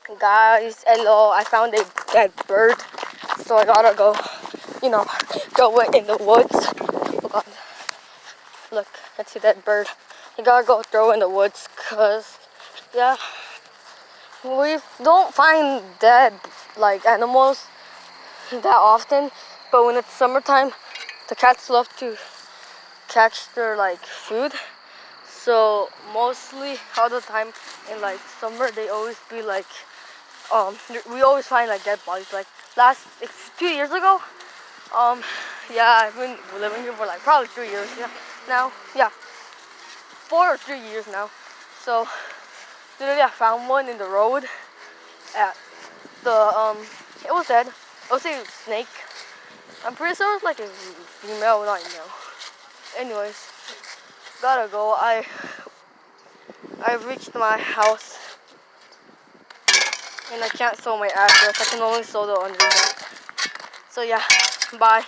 Guys, hello, I found a dead bird, so I gotta go, throw it in the woods. Oh God, look, that's a dead bird. I gotta go throw it in the woods, cause, yeah, we don't find dead, animals that often, but when it's summertime, the cats love to catch their, food. So mostly all the time in summer, they always be we always find dead bodies. Like 2 years ago, yeah, I've been living here for probably 3 years. Yeah, now, yeah, 4 or 3 years now. So literally, I found one in the road at it was dead. I would say snake. I'm pretty sure it was a female, not male. Anyways, gotta go. I've reached my house. And I can't show my address. I can only show the underneath. So yeah, bye.